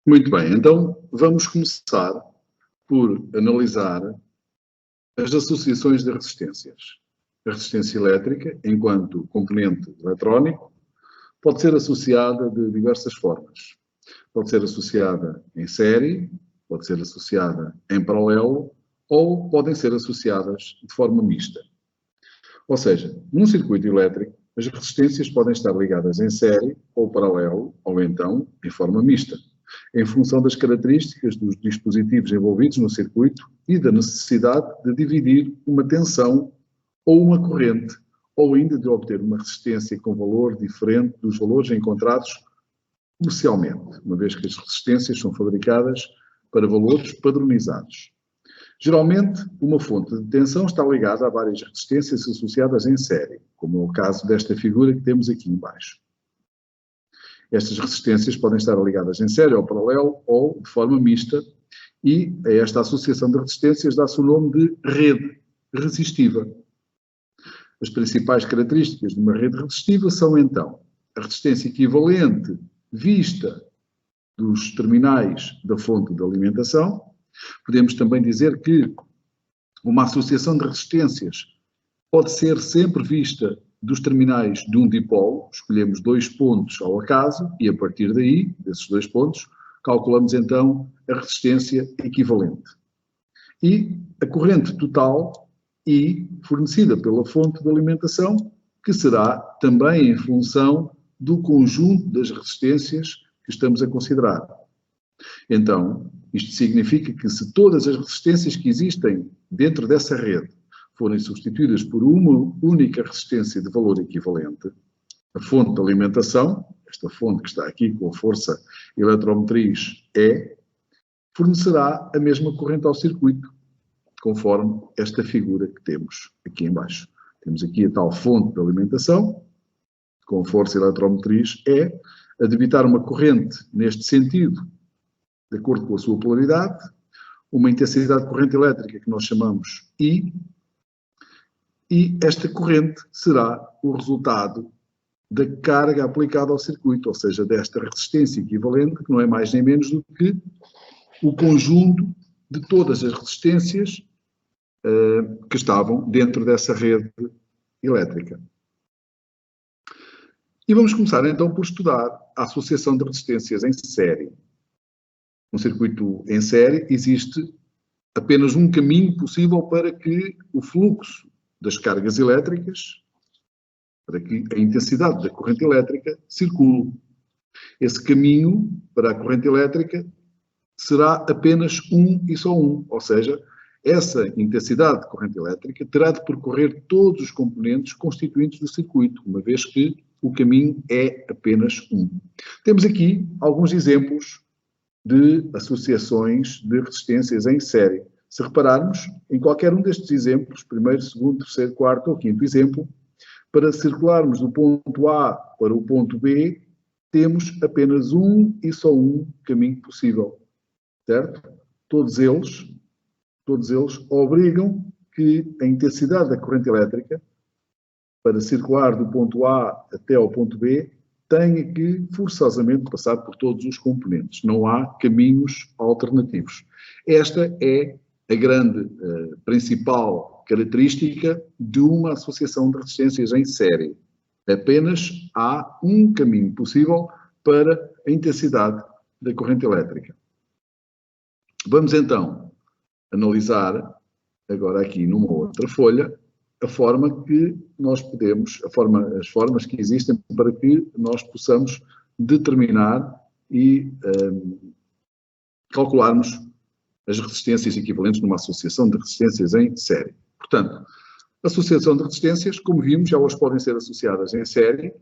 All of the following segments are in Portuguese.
Muito bem, então vamos começar por analisar as associações de resistências. A resistência elétrica, enquanto componente eletrónico, pode ser associada de diversas formas. Pode ser associada em série, pode ser associada em paralelo ou podem ser associadas de forma mista. Ou seja, num circuito elétrico, as resistências podem estar ligadas em série ou paralelo ou então em forma mista, em função das características dos dispositivos envolvidos no circuito e da necessidade de dividir uma tensão ou uma corrente, ou ainda de obter uma resistência com valor diferente dos valores encontrados comercialmente, uma vez que as resistências são fabricadas para valores padronizados. Geralmente, uma fonte de tensão está ligada a várias resistências associadas em série, como é o caso desta figura que temos aqui embaixo. Estas resistências podem estar ligadas em série ou paralelo ou de forma mista, e a esta associação de resistências dá-se o nome de rede resistiva. As principais características de uma rede resistiva são, então, a resistência equivalente vista dos terminais da fonte de alimentação. Podemos também dizer que uma associação de resistências pode ser sempre vista dos terminais de um dipolo. Escolhemos 2 pontos ao acaso e, a partir daí, desses 2 pontos, calculamos então a resistência equivalente. E a corrente total I fornecida pela fonte de alimentação, que será também em função do conjunto das resistências que estamos a considerar. Então, isto significa que se todas as resistências que existem dentro dessa rede forem substituídas por uma única resistência de valor equivalente, a fonte de alimentação, esta fonte que está aqui com a força eletromotriz E, fornecerá a mesma corrente ao circuito, conforme esta figura que temos aqui em baixo. Temos aqui a tal fonte de alimentação, com força eletromotriz E, a debitar uma corrente neste sentido, de acordo com a sua polaridade, uma intensidade de corrente elétrica que nós chamamos I, e esta corrente será o resultado da carga aplicada ao circuito, ou seja, desta resistência equivalente, que não é mais nem menos do que o conjunto de todas as resistências que estavam dentro dessa rede elétrica. E vamos começar então por estudar a associação de resistências em série. No circuito em série existe apenas um caminho possível para que o fluxo das cargas elétricas, para que a intensidade da corrente elétrica circule. Esse caminho para a corrente elétrica será apenas um e só um, ou seja, essa intensidade de corrente elétrica terá de percorrer todos os componentes constituintes do circuito, uma vez que o caminho é apenas um. Temos aqui alguns exemplos de associações de resistências em série. Se repararmos, em qualquer um destes exemplos, primeiro, segundo, terceiro, quarto ou quinto exemplo, para circularmos do ponto A para o ponto B, temos apenas um e só um caminho possível, certo? Todos eles obrigam que a intensidade da corrente elétrica, para circular do ponto A até ao ponto B, tenha que forçosamente passar por todos os componentes. Não há caminhos alternativos. Esta é a grande principal característica de uma associação de resistências em série. Apenas há um caminho possível para a intensidade da corrente elétrica. Vamos então analisar, agora aqui numa outra folha, a forma que nós podemos, as formas que existem para que nós possamos determinar e calcularmos as resistências equivalentes numa associação de resistências em série. Portanto, associação de resistências, como vimos, elas podem ser associadas em série,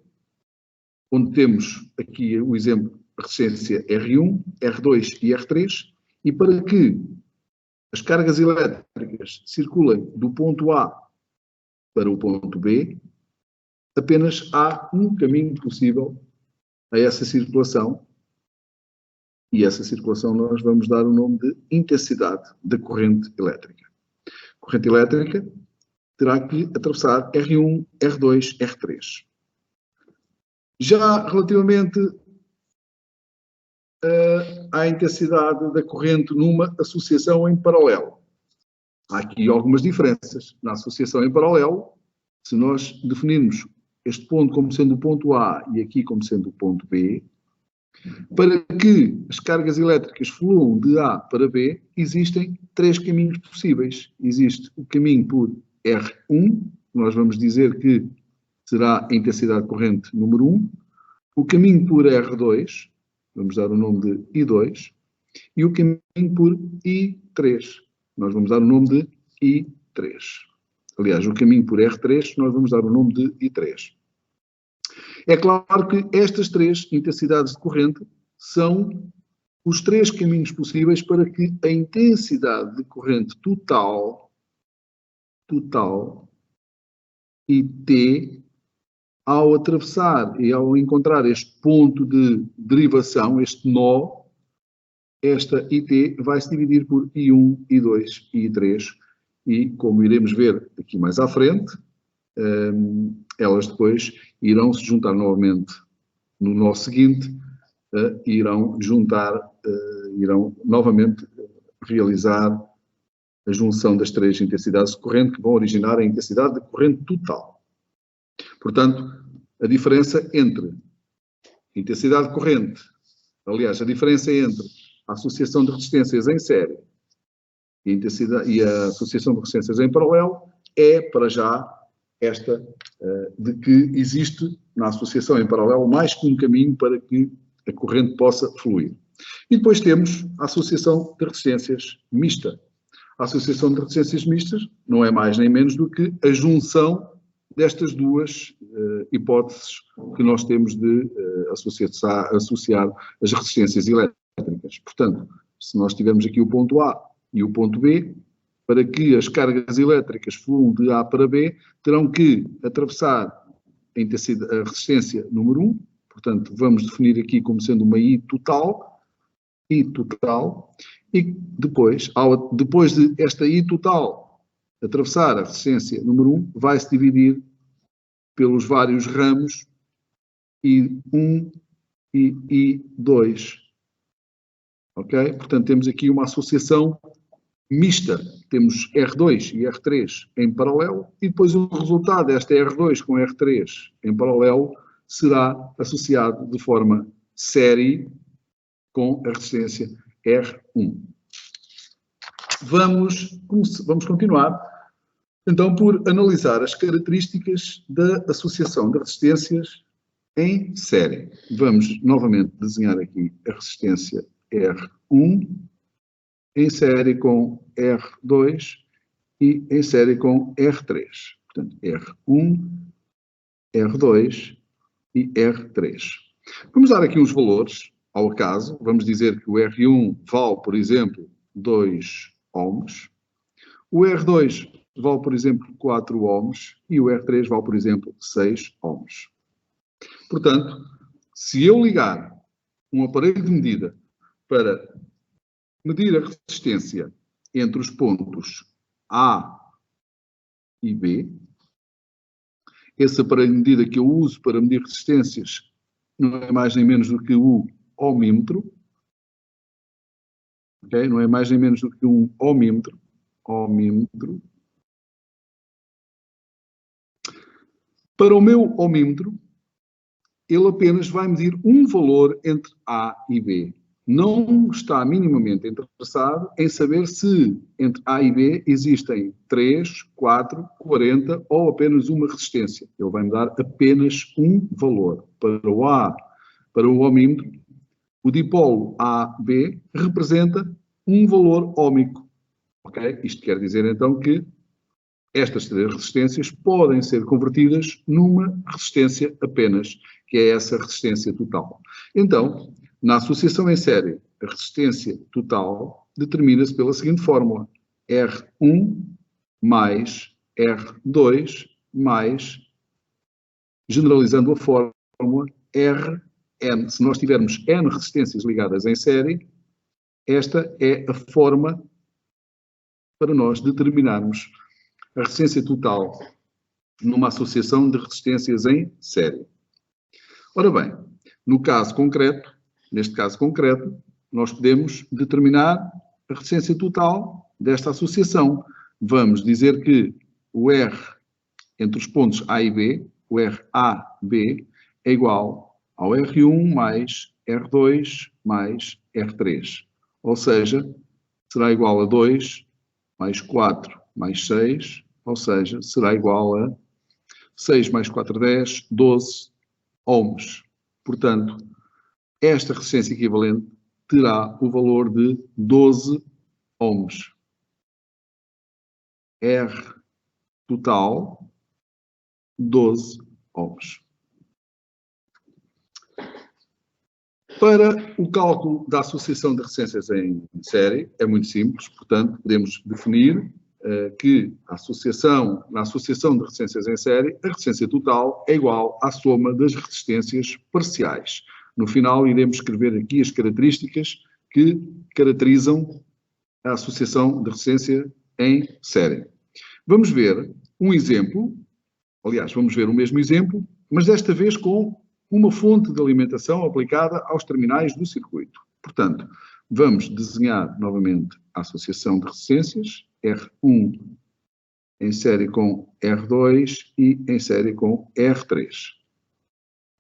onde temos aqui o exemplo de resistência R1, R2 e R3, e para que as cargas elétricas circulem do ponto A para o ponto B, apenas há um caminho possível a essa circulação, e essa circulação nós vamos dar o nome de intensidade da corrente elétrica. A corrente elétrica terá que atravessar R1, R2, R3. Já relativamente a à intensidade da corrente numa associação em paralelo. Há aqui algumas diferenças. Na associação em paralelo, se nós definirmos este ponto como sendo o ponto A e aqui como sendo o ponto B, para que as cargas elétricas fluam de A para B, existem três caminhos possíveis. Existe o caminho por R1, nós vamos dizer que será a intensidade corrente número 1, o caminho por R2, vamos dar o nome de I2, e o caminho por I3, nós vamos dar o nome de I3. Aliás, o caminho por R3, nós vamos dar o nome de I3. É claro que estas três intensidades de corrente são os três caminhos possíveis para que a intensidade de corrente total IT, ao atravessar e ao encontrar este ponto de derivação, este nó, esta IT vai se dividir por I1, I2 e I3. E, como iremos ver aqui mais à frente, elas depois irão se juntar novamente no nó seguinte, irão novamente realizar a junção das três intensidades de corrente que vão originar a intensidade de corrente total. Portanto, a diferença entre intensidade de corrente, aliás, a diferença entre a associação de resistências em série e a associação de resistências em paralelo é, para já, esta de que existe na associação em paralelo mais que um caminho para que a corrente possa fluir. E depois temos a associação de resistências mista. A associação de resistências mistas não é mais nem menos do que a junção destas duas hipóteses que nós temos de associar as resistências elétricas. Portanto, se nós tivermos aqui o ponto A e o ponto B, para que as cargas elétricas fluam de A para B, terão que atravessar a resistência número 1, portanto, vamos definir aqui como sendo uma I total, e depois de esta I total atravessar a resistência número 1, vai-se dividir pelos vários ramos I1 e I2. Ok? Portanto, temos aqui uma associação mista. Temos R2 e R3 em paralelo e depois o resultado desta R2 com R3 em paralelo será associado de forma série com a resistência R1. Vamos continuar, então, por analisar as características da associação de resistências em série. Vamos novamente desenhar aqui a resistência R1 em série com R2 e em série com R3. Portanto, R1, R2 e R3. Vamos dar aqui uns valores ao acaso. Vamos dizer que o R1 vale, por exemplo, 2 ohms. O R2 vale, por exemplo, 4 ohms. E o R3 vale, por exemplo, 6 ohms. Portanto, se eu ligar um aparelho de medida para medir a resistência entre os pontos A e B, esse aparelho de medida que eu uso para medir resistências não é mais nem menos do que o ohmímetro, okay? Não é mais nem menos do que um ohmímetro. Para o meu ohmímetro, ele apenas vai medir um valor entre A e B. Não está minimamente interessado em saber se entre A e B existem 3, 4, 40 ou apenas uma resistência. Ele vai me dar apenas um valor. Para o ohmímetro, o dipolo AB representa um valor óhmico. Okay? Isto quer dizer então que estas três resistências podem ser convertidas numa resistência apenas, que é essa resistência total. Então, na associação em série, a resistência total determina-se pela seguinte fórmula: R1 mais R2 mais, generalizando a fórmula, Rn. Se nós tivermos N resistências ligadas em série, esta é a forma para nós determinarmos a resistência total numa associação de resistências em série. Ora bem, neste caso concreto, nós podemos determinar a resistência total desta associação. Vamos dizer que o R entre os pontos A e B, o RAB, é igual ao R1 mais R2 mais R3. Ou seja, será igual a 2 mais 4 mais 6, ou seja, será igual a 6 mais 4, 10, 12 ohms. Portanto, esta resistência equivalente terá o valor de 12 ohms. R total, 12 ohms. Para o cálculo da associação de resistências em série, é muito simples, portanto, podemos definir que na associação de resistências em série, a resistência total é igual à soma das resistências parciais. No final, iremos escrever aqui as características que caracterizam a associação de resistência em série. Vamos ver um exemplo, aliás, vamos ver o mesmo exemplo, mas desta vez com uma fonte de alimentação aplicada aos terminais do circuito. Portanto, vamos desenhar novamente a associação de resistências, R1 em série com R2 e em série com R3.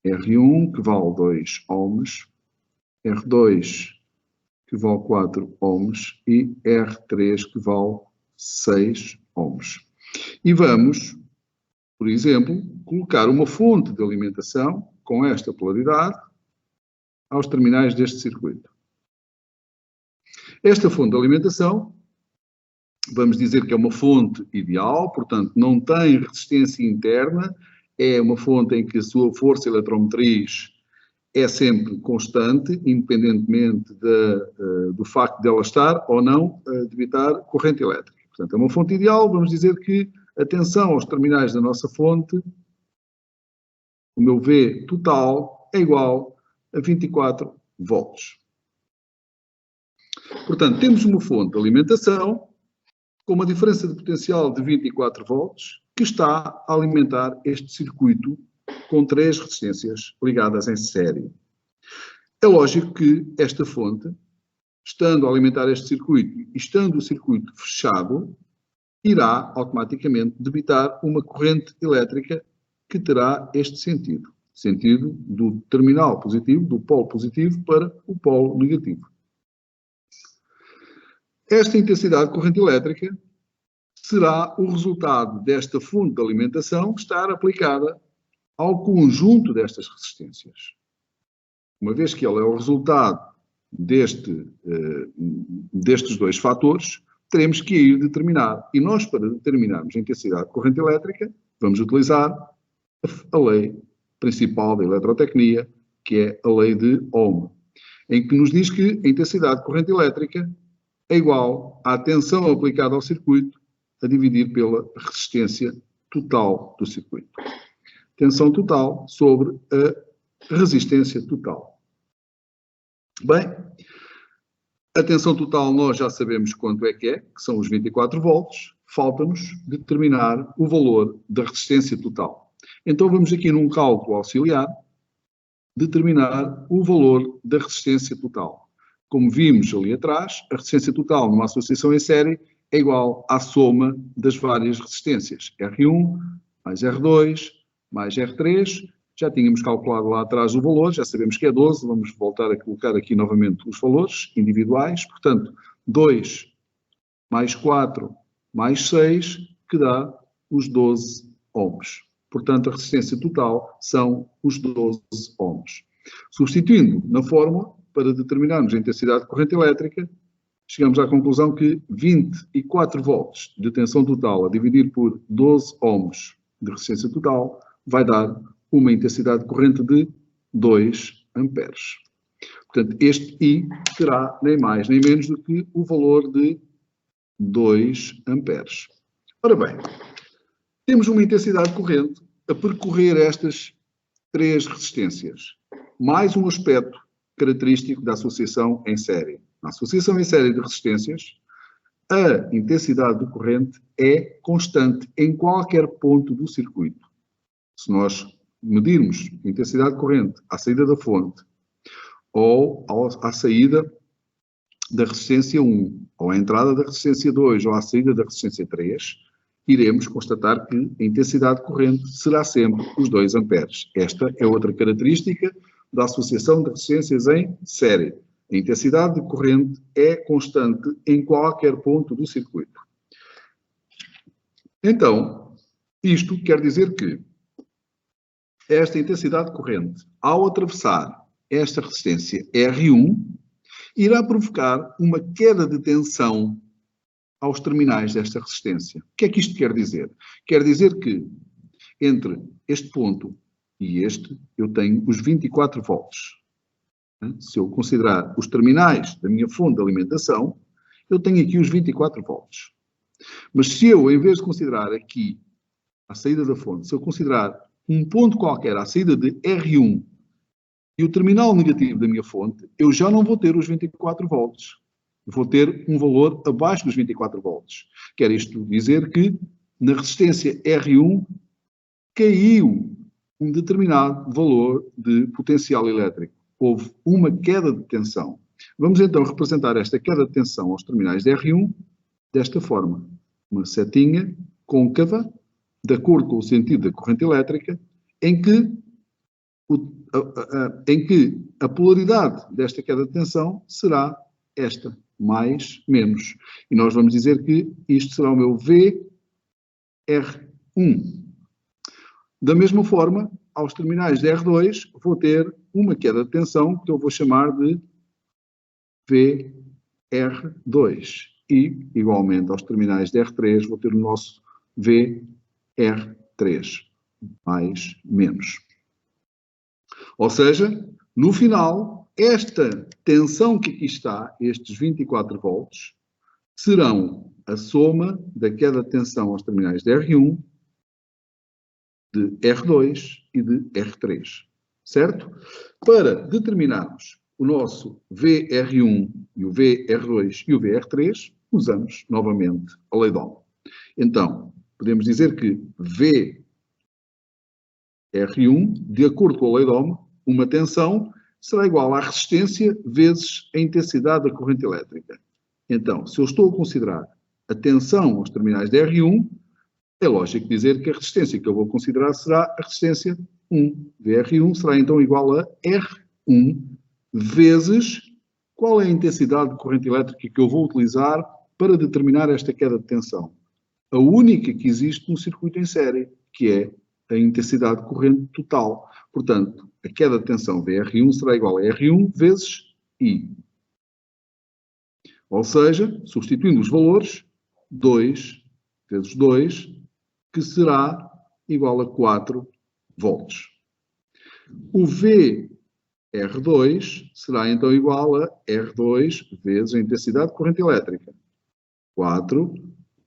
R1 que vale 2 ohms, R2 que vale 4 ohms e R3 que vale 6 ohms. E vamos, por exemplo, colocar uma fonte de alimentação com esta polaridade aos terminais deste circuito. Esta fonte de alimentação, vamos dizer que é uma fonte ideal, portanto não tem resistência interna, é uma fonte em que a sua força eletromotriz é sempre constante, independentemente do facto de ela estar ou não a debitar corrente elétrica. Portanto, é uma fonte ideal, vamos dizer que a tensão aos terminais da nossa fonte, o meu V total, é igual a 24 volts. Portanto, temos uma fonte de alimentação com uma diferença de potencial de 24 volts que está a alimentar este circuito com 3 resistências ligadas em série. É lógico que esta fonte, estando a alimentar este circuito e estando o circuito fechado, irá automaticamente debitar uma corrente elétrica que terá este sentido. Sentido do terminal positivo, do polo positivo para o polo negativo. Esta intensidade de corrente elétrica será o resultado desta fonte de alimentação estar aplicada ao conjunto destas resistências. Uma vez que ela é o resultado destes dois fatores, teremos que ir determinar. E nós, para determinarmos a intensidade de corrente elétrica, vamos utilizar a lei principal da eletrotecnia, que é a lei de Ohm, em que nos diz que a intensidade de corrente elétrica é igual à tensão aplicada ao circuito a dividir pela resistência total do circuito. Tensão total sobre a resistência total. Bem, a tensão total nós já sabemos quanto é, que são os 24 volts, falta-nos determinar o valor da resistência total. Então vamos aqui num cálculo auxiliar determinar o valor da resistência total. Como vimos ali atrás, a resistência total numa associação em série é igual à soma das várias resistências. R1 mais R2 mais R3. Já tínhamos calculado lá atrás o valor, já sabemos que é 12. Vamos voltar a colocar aqui novamente os valores individuais. Portanto, 2 mais 4 mais 6, que dá os 12 ohms. Portanto, a resistência total são os 12 ohms. Substituindo na fórmula, para determinarmos a intensidade de corrente elétrica, chegamos à conclusão que 24 volts de tensão total a dividir por 12 ohms de resistência total vai dar uma intensidade de corrente de 2 amperes. Portanto, este I terá nem mais nem menos do que o valor de 2 amperes. Ora bem, temos uma intensidade de corrente a percorrer estas 3 resistências, mais um aspecto característico da associação em série. Na associação em série de resistências, a intensidade de corrente é constante em qualquer ponto do circuito. Se nós medirmos a intensidade de corrente à saída da fonte ou à saída da resistência 1, ou à entrada da resistência 2, ou à saída da resistência 3, iremos constatar que a intensidade corrente será sempre os 2 amperes. Esta é outra característica da associação de resistências em série. A intensidade de corrente é constante em qualquer ponto do circuito. Então, isto quer dizer que esta intensidade corrente, ao atravessar esta resistência R1, irá provocar uma queda de tensão aos terminais desta resistência. O que é que isto quer dizer? Quer dizer que entre este ponto e este, eu tenho os 24 volts. Se eu considerar os terminais da minha fonte de alimentação, eu tenho aqui os 24 volts. Mas se eu, em vez de considerar aqui a saída da fonte, se eu considerar um ponto qualquer à saída de R1 e o terminal negativo da minha fonte, eu já não vou ter os 24 volts. Vou ter um valor abaixo dos 24 volts. Quer isto dizer que na resistência R1 caiu um determinado valor de potencial elétrico. Houve uma queda de tensão. Vamos então representar esta queda de tensão aos terminais de R1 desta forma. Uma setinha côncava, de acordo com o sentido da corrente elétrica, em que a polaridade desta queda de tensão será esta, mais, menos. E nós vamos dizer que isto será o meu VR1. Da mesma forma, aos terminais de R2, vou ter uma queda de tensão que eu vou chamar de VR2. E, igualmente, aos terminais de R3, vou ter o nosso VR3, mais, menos. Ou seja, no final, esta tensão que aqui está, estes 24 volts, serão a soma da queda de tensão aos terminais de R1, de R2 e de R3. Certo? Para determinarmos o nosso VR1 e o VR2 e o VR3, usamos novamente a lei de Ohm. Então, podemos dizer que VR1, de acordo com a lei de Ohm, uma tensão será igual à resistência vezes a intensidade da corrente elétrica. Então, se eu estou a considerar a tensão aos terminais de R1, é lógico dizer que a resistência que eu vou considerar será a resistência 1. VR1 será então igual a R1 vezes qual é a intensidade de corrente elétrica que eu vou utilizar para determinar esta queda de tensão. A única que existe no circuito em série, que é a intensidade de corrente total. Portanto, a queda de tensão VR1 será igual a R1 vezes I. Ou seja, substituindo os valores, 2 vezes 2, que será igual a 4 volts. O VR2 será então igual a R2 vezes a intensidade de corrente elétrica. 4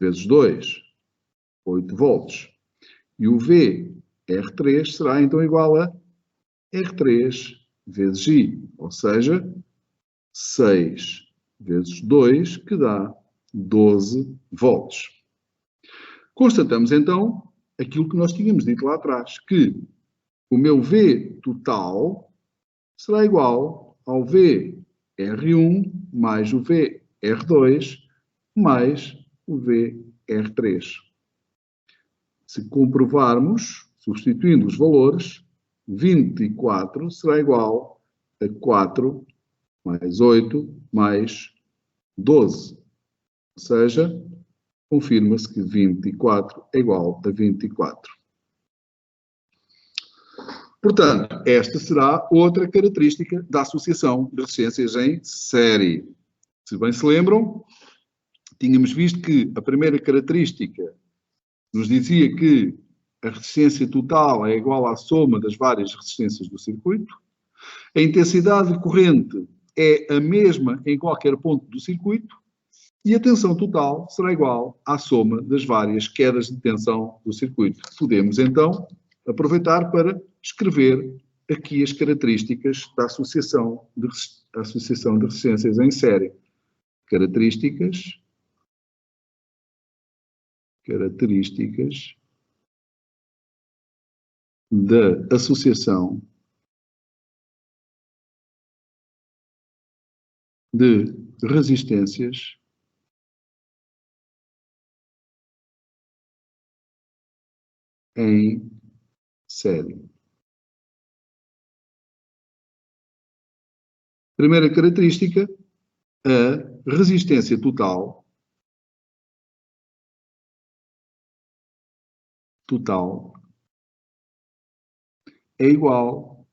vezes 2, 8 volts. E o VR3 será então igual a R3 vezes I, ou seja, 6 vezes 2, que dá 12 volts. Constatamos então aquilo que nós tínhamos dito lá atrás, que o meu V total será igual ao VR1 mais o VR2 mais o VR3. Se comprovarmos, substituindo os valores, 24 será igual a 4 mais 8 mais 12. Ou seja, confirma-se que 24 é igual a 24. Portanto, esta será outra característica da associação de resistências em série. Se bem se lembram, tínhamos visto que a primeira característica nos dizia que a resistência total é igual à soma das várias resistências do circuito. A intensidade de corrente é a mesma em qualquer ponto do circuito. E a tensão total será igual à soma das várias quedas de tensão do circuito. Podemos, então, aproveitar para escrever aqui as características da associação de resistências em série. Características da associação de resistências em série. Primeira característica, a resistência total é igual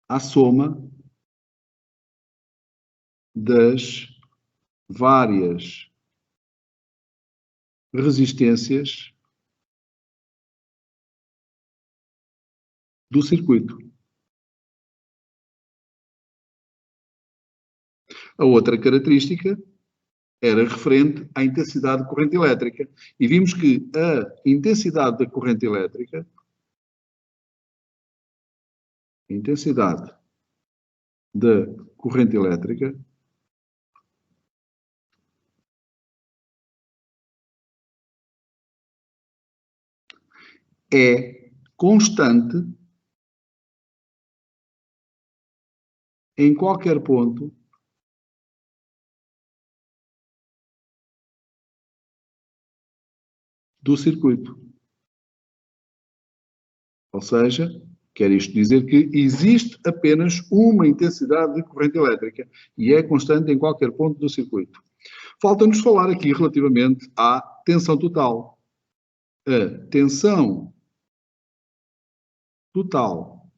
à soma das várias resistências do circuito. A outra característica era referente à intensidade de corrente elétrica. E vimos que a intensidade da corrente elétrica, é constante em qualquer ponto do circuito. Ou seja, quer isto dizer que existe apenas uma intensidade de corrente elétrica e é constante em qualquer ponto do circuito. Falta-nos falar aqui relativamente à tensão total. A tensão total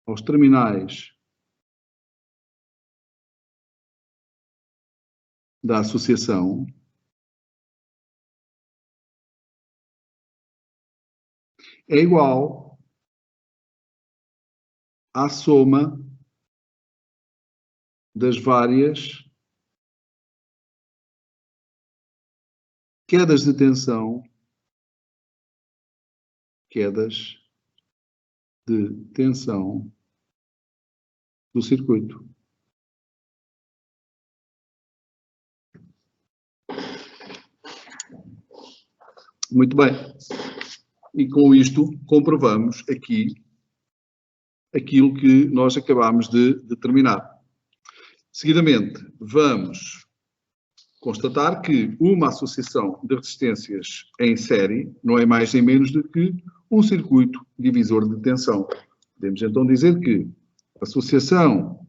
aos terminais da associação é igual à soma das várias quedas de tensão do circuito. Muito bem. E com isto comprovamos aqui aquilo que nós acabamos de determinar. Seguidamente, vamos constatar que uma associação de resistências em série não é mais nem menos do que um circuito divisor de tensão. Podemos então dizer que a associação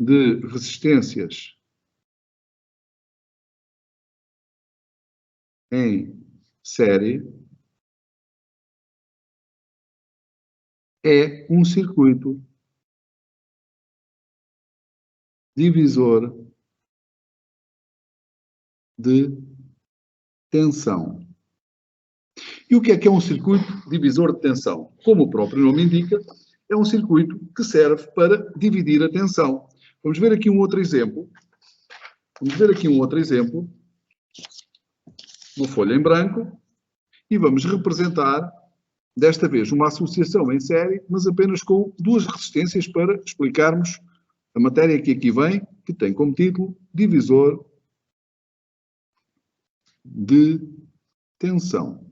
de resistências em série é um circuito divisor de tensão. E o que é um circuito divisor de tensão? Como o próprio nome indica, é um circuito que serve para dividir a tensão. Vamos ver aqui um outro exemplo. Uma folha em branco, e vamos representar, desta vez, uma associação em série, mas apenas com duas resistências para explicarmos a matéria que aqui vem, que tem como título divisor de tensão.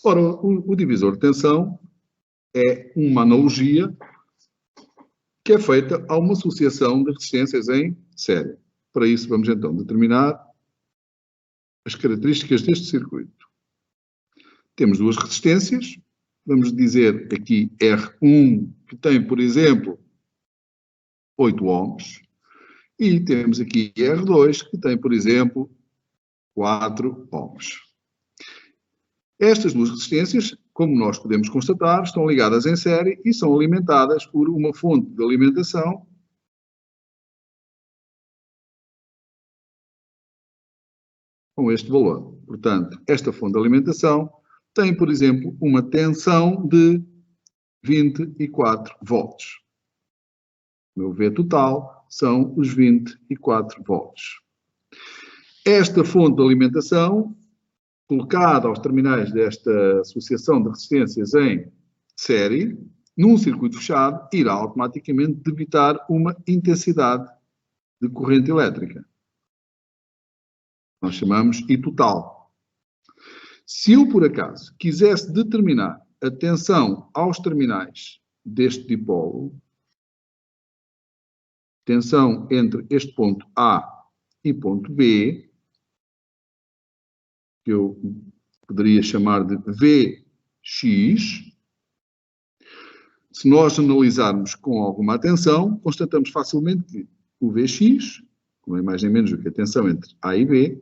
Ora, o divisor de tensão é uma analogia que é feita a uma associação de resistências em série. Para isso, vamos então determinar as características deste circuito. Temos duas resistências. Vamos dizer aqui R1, que tem, por exemplo, 8 ohms. E temos aqui R2, que tem, por exemplo, 4 ohms. Estas duas resistências, como nós podemos constatar, estão ligadas em série e são alimentadas por uma fonte de alimentação com este valor. Portanto, esta fonte de alimentação tem, por exemplo, uma tensão de 24 volts. O meu V total são os 24 volts. Esta fonte de alimentação, colocada aos terminais desta associação de resistências em série, num circuito fechado, irá automaticamente debitar uma intensidade de corrente elétrica. Nós chamamos I total. Se eu, por acaso, quisesse determinar a tensão aos terminais deste dipolo, tensão entre este ponto A e ponto B, que eu poderia chamar de Vx, se nós analisarmos com alguma atenção, constatamos facilmente que o Vx, como é mais nem menos do que a tensão entre A e B,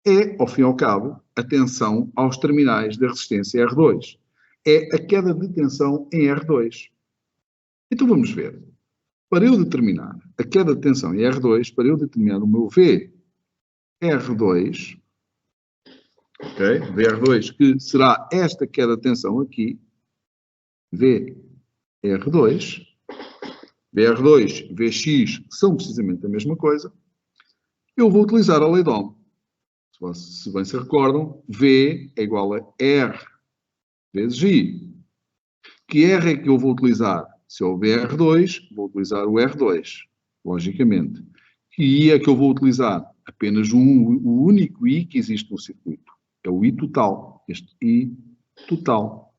é, ao fim e ao cabo, a tensão aos terminais da resistência R2. É a queda de tensão em R2. Então vamos ver. Para eu determinar a queda de tensão em R2, para eu determinar o meu VR2, ok? VR2, que será esta queda de tensão aqui, VR2, VR2, Vx são precisamente a mesma coisa, eu vou utilizar a lei de Ohm. Se bem se recordam, V é igual a R vezes I. Que R é que eu vou utilizar? Se houver R2, vou utilizar o R2, logicamente. Que I é que eu vou utilizar? Apenas o único I que existe no circuito. É o I total. Este I total.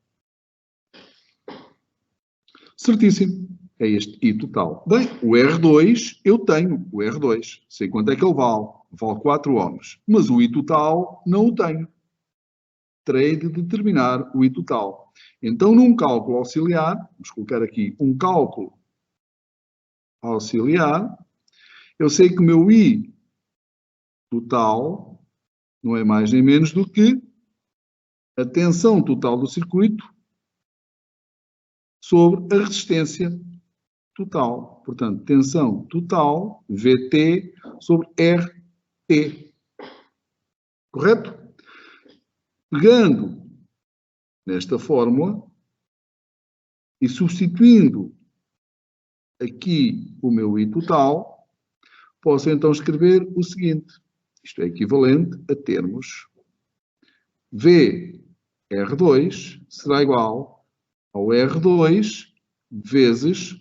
Certíssimo. É este I total. Bem, o R2, eu tenho o R2. Sei quanto é que ele vale. Vale 4 ohms. Mas o I total não o tenho. Terei de determinar o I total. Então, num cálculo auxiliar, vamos colocar aqui um cálculo auxiliar, eu sei que o meu I total não é mais nem menos do que a tensão total do circuito sobre a resistência total. Portanto, tensão total, VT, sobre RT. Correto? Pegando nesta fórmula e substituindo aqui o meu I total, posso então escrever o seguinte. Isto é equivalente a termos VR2 será igual ao R2 vezes,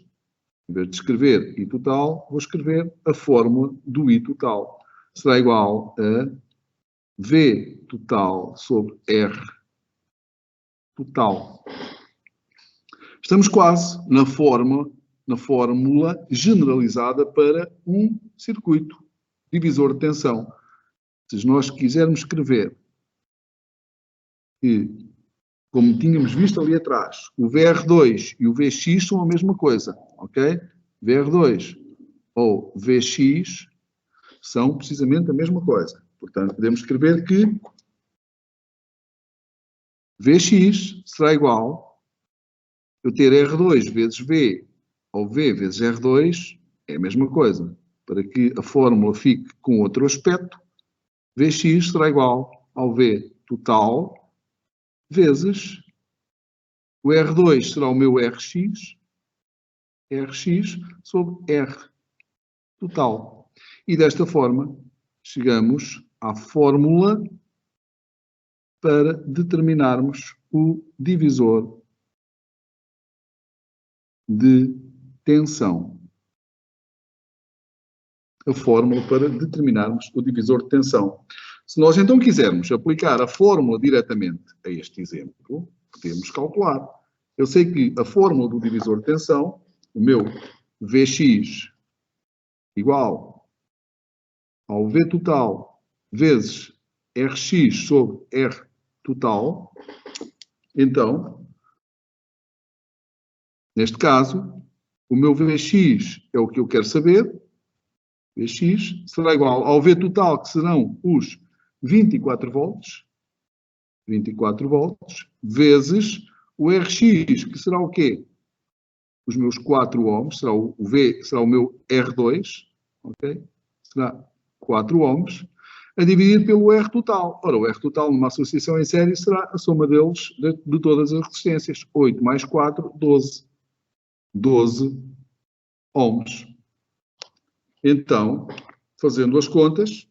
em vez de escrever I total, vou escrever a fórmula do I total. Será igual a V total sobre R total. Estamos quase na fórmula generalizada para um circuito divisor de tensão. Se nós quisermos escrever que, como tínhamos visto ali atrás, o VR2 e o Vx são a mesma coisa, ok? VR2 ou Vx são precisamente a mesma coisa. Portanto, podemos escrever que Vx será igual a eu ter R2 vezes V ou V vezes R2 é a mesma coisa. Para que a fórmula fique com outro aspecto, Vx será igual ao V total vezes o R2 será o meu Rx sobre R total. E desta forma, chegamos à fórmula para determinarmos o divisor de tensão. A fórmula para determinarmos o divisor de tensão. Se nós então quisermos aplicar a fórmula diretamente a este exemplo, podemos calcular. Eu sei que a fórmula do divisor de tensão, o meu Vx igual ao V total vezes Rx sobre R total, então, neste caso, o meu Vx é o que eu quero saber, Vx será igual ao V total, que serão os 24 volts, vezes o Rx, que será o quê? Os meus 4 ohms, será o V, será o meu R2, ok? Será 4 ohms, a dividir pelo R total. Ora, o R total numa associação em série será a soma deles de todas as resistências. 8 mais 4, 12. 12 ohms. Então, fazendo as contas,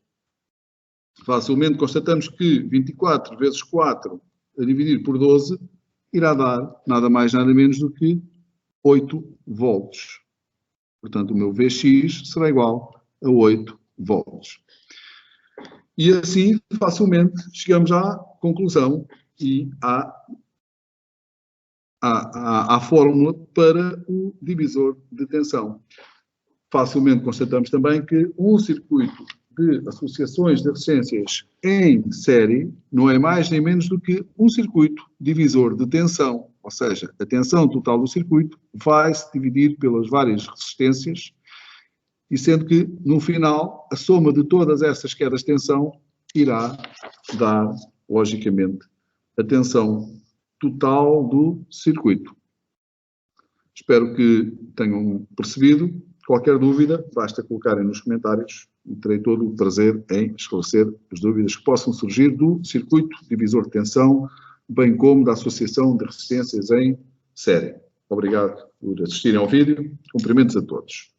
facilmente constatamos que 24 vezes 4 a dividir por 12 irá dar nada mais, nada menos do que 8 volts. Portanto, o meu Vx será igual a 8 volts. E assim, facilmente, chegamos à conclusão e à fórmula para o divisor de tensão. Facilmente constatamos também que um circuito de associações de resistências em série não é mais nem menos do que um circuito divisor de tensão, ou seja, a tensão total do circuito vai se dividir pelas várias resistências, e sendo que, no final, a soma de todas essas quedas de tensão irá dar, logicamente, a tensão total do circuito. Espero que tenham percebido. Qualquer dúvida, basta colocarem nos comentários e terei todo o prazer em esclarecer as dúvidas que possam surgir do circuito divisor de tensão, bem como da associação de resistências em série. Obrigado por assistirem ao vídeo. Cumprimentos a todos.